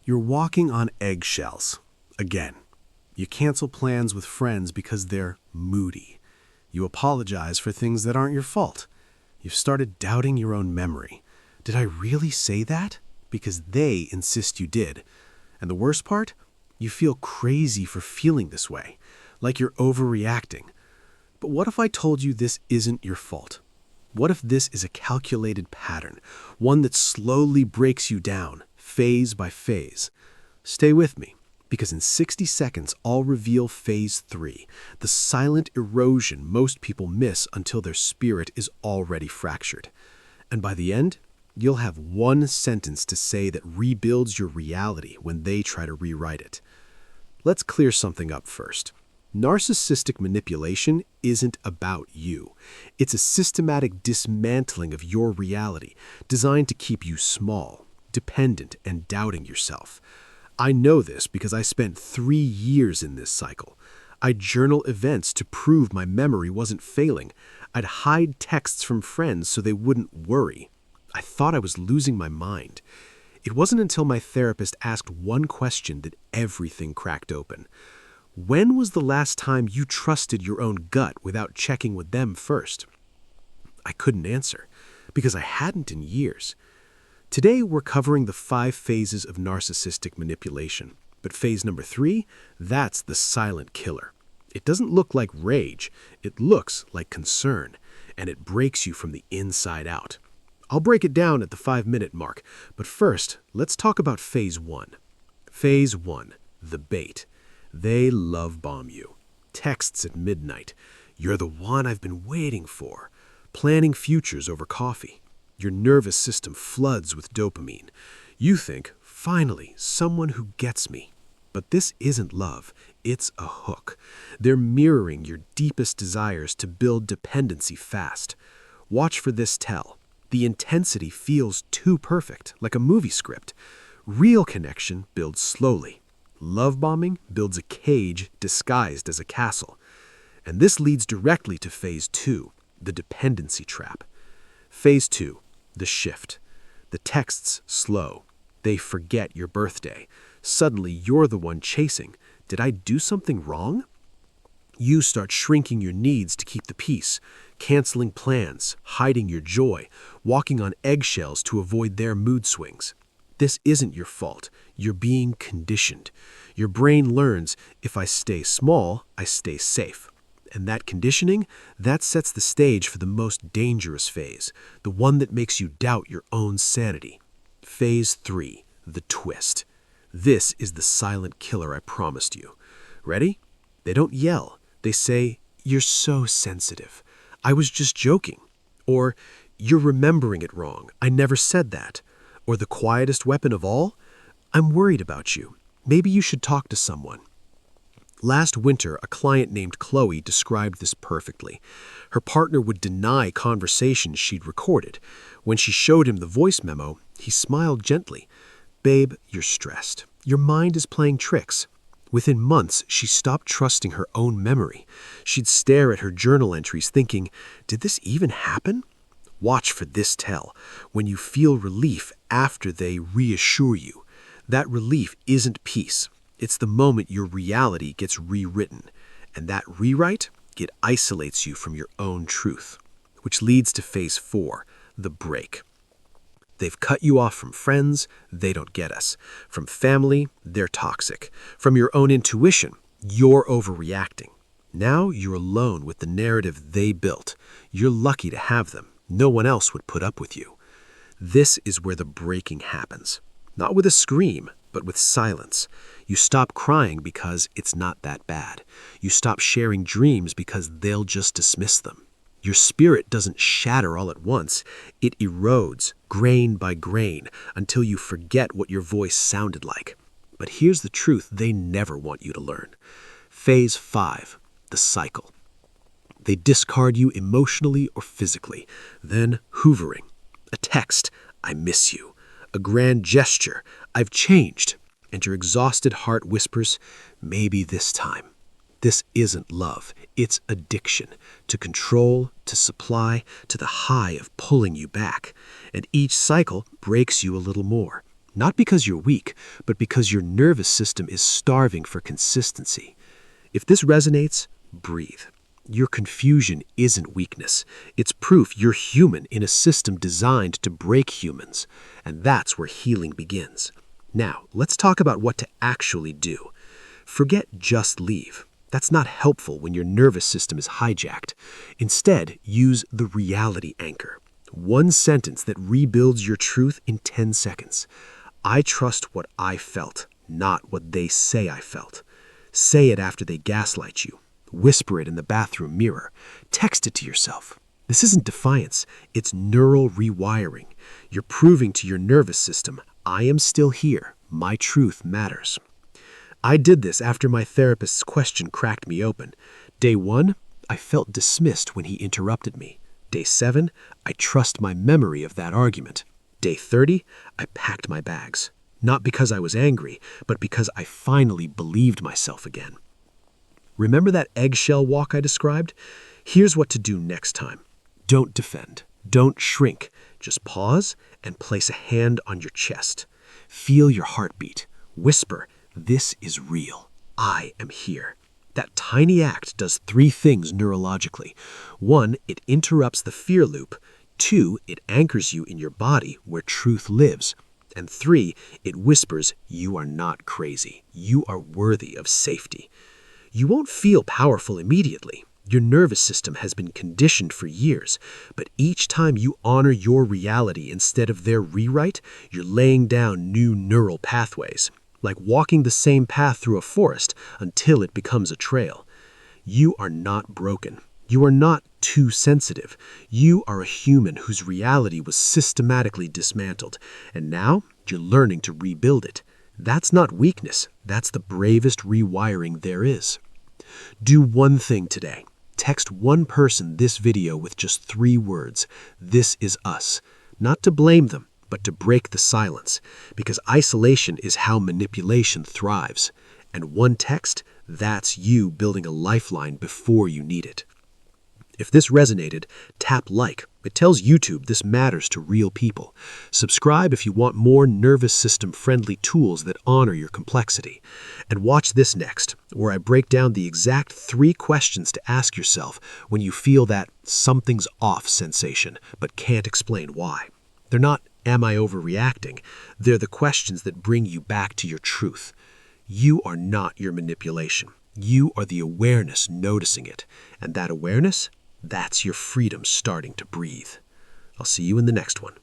You're walking on eggshells. Again. You cancel plans with friends because they're moody. You apologize for things that aren't your fault. You've started doubting your own memory. Did I really say that? Because they insist you did. And the worst part? You feel crazy for feeling this way, like you're overreacting. But what if I told you this isn't your fault? What if this is a calculated pattern, one that slowly breaks you down, phase by phase? Stay with me, because in 60 seconds I'll reveal phase 3, the silent erosion most people miss until their spirit is already fractured. And by the end, you'll have one sentence to say that rebuilds your reality when they try to rewrite it. Let's clear something up first. Narcissistic manipulation isn't about you. It's a systematic dismantling of your reality, designed to keep you small, dependent, and doubting yourself. I know this because I spent 3 years in this cycle. I'd journal events to prove my memory wasn't failing. I'd hide texts from friends so they wouldn't worry. I thought I was losing my mind. It wasn't until my therapist asked one question that everything cracked open. When was the last time you trusted your own gut without checking with them first? I couldn't answer, because I hadn't in years. Today, we're covering the 5 phases of narcissistic manipulation. But phase number 3, that's the silent killer. It doesn't look like rage. It looks like concern, and it breaks you from the inside out. I'll break it down at the 5-minute mark, but first, let's talk about phase 1. Phase 1, the bait. They love bomb you. Texts at midnight. You're the one I've been waiting for. Planning futures over coffee. Your nervous system floods with dopamine. You think, finally, someone who gets me. But this isn't love. It's a hook. They're mirroring your deepest desires to build dependency fast. Watch for this tell. The intensity feels too perfect, like a movie script. Real connection builds slowly. Love bombing builds a cage disguised as a castle. And this leads directly to phase 2, the dependency trap. Phase 2, the shift. The texts slow. They forget your birthday. Suddenly, you're the one chasing. Did I do something wrong? You start shrinking your needs to keep the peace, canceling plans, hiding your joy, walking on eggshells to avoid their mood swings. This isn't your fault. You're being conditioned. Your brain learns, if I stay small, I stay safe. And that conditioning, that sets the stage for the most dangerous phase, the one that makes you doubt your own sanity. Phase 3, the twist. This is the silent killer I promised you. Ready? They don't yell. They say, "You're so sensitive. I was just joking." Or, "You're remembering it wrong. I never said that." Or the quietest weapon of all, "I'm worried about you. Maybe you should talk to someone." Last winter, a client named Chloe described this perfectly. Her partner would deny conversations she'd recorded. When she showed him the voice memo, he smiled gently. "Babe, you're stressed. Your mind is playing tricks." Within months, she stopped trusting her own memory. She'd stare at her journal entries thinking, "Did this even happen?" Watch for this tell, when you feel relief after they reassure you. That relief isn't peace. It's the moment your reality gets rewritten. And that rewrite, it isolates you from your own truth. Which leads to phase 4, the break. They've cut you off from friends, they don't get us. From family, they're toxic. From your own intuition, you're overreacting. Now you're alone with the narrative they built. You're lucky to have them. No one else would put up with you. This is where the breaking happens. Not with a scream, but with silence. You stop crying because it's not that bad. You stop sharing dreams because they'll just dismiss them. Your spirit doesn't shatter all at once. It erodes, grain by grain, until you forget what your voice sounded like. But here's the truth they never want you to learn. Phase 5, the cycle. They discard you emotionally or physically. Then hoovering. A text, "I miss you." A grand gesture, "I've changed." And your exhausted heart whispers, "Maybe this time." This isn't love. It's addiction. To control, to supply, to the high of pulling you back. And each cycle breaks you a little more. Not because you're weak, but because your nervous system is starving for consistency. If this resonates, breathe. Your confusion isn't weakness. It's proof you're human in a system designed to break humans. And that's where healing begins. Now, let's talk about what to actually do. Forget just leave. That's not helpful when your nervous system is hijacked. Instead, use the reality anchor. One sentence that rebuilds your truth in 10 seconds. I trust what I felt, not what they say I felt. Say it after they gaslight you. Whisper it in the bathroom mirror. Text it to yourself. This isn't defiance, it's neural rewiring. You're proving to your nervous system, I am still here. My truth matters. I did this after my therapist's question cracked me open. Day 1, I felt dismissed when he interrupted me. Day 7, I trust my memory of that argument. Day 30, I packed my bags. Not because I was angry, but because I finally believed myself again. Remember that eggshell walk I described? Here's what to do next time. Don't defend. Don't shrink. Just pause and place a hand on your chest. Feel your heartbeat. Whisper, this is real. I am here. That tiny act does 3 things neurologically. 1, it interrupts the fear loop. 2, it anchors you in your body where truth lives. And 3, it whispers, you are not crazy. You are worthy of safety. You won't feel powerful immediately. Your nervous system has been conditioned for years, but each time you honor your reality instead of their rewrite, you're laying down new neural pathways, like walking the same path through a forest until it becomes a trail. You are not broken. You are not too sensitive. You are a human whose reality was systematically dismantled, and now you're learning to rebuild it. That's not weakness. That's the bravest rewiring there is. Do one thing today. Text one person this video with just 3 words. This is us. Not to blame them, but to break the silence. Because isolation is how manipulation thrives. And one text, that's you building a lifeline before you need it. If this resonated, tap like. It tells YouTube this matters to real people. Subscribe if you want more nervous system-friendly tools that honor your complexity. And watch this next, where I break down the exact 3 questions to ask yourself when you feel that something's off sensation, but can't explain why. They're not, am I overreacting? They're the questions that bring you back to your truth. You are not your manipulation. You are the awareness noticing it. And that awareness, that's your freedom starting to breathe. I'll see you in the next one.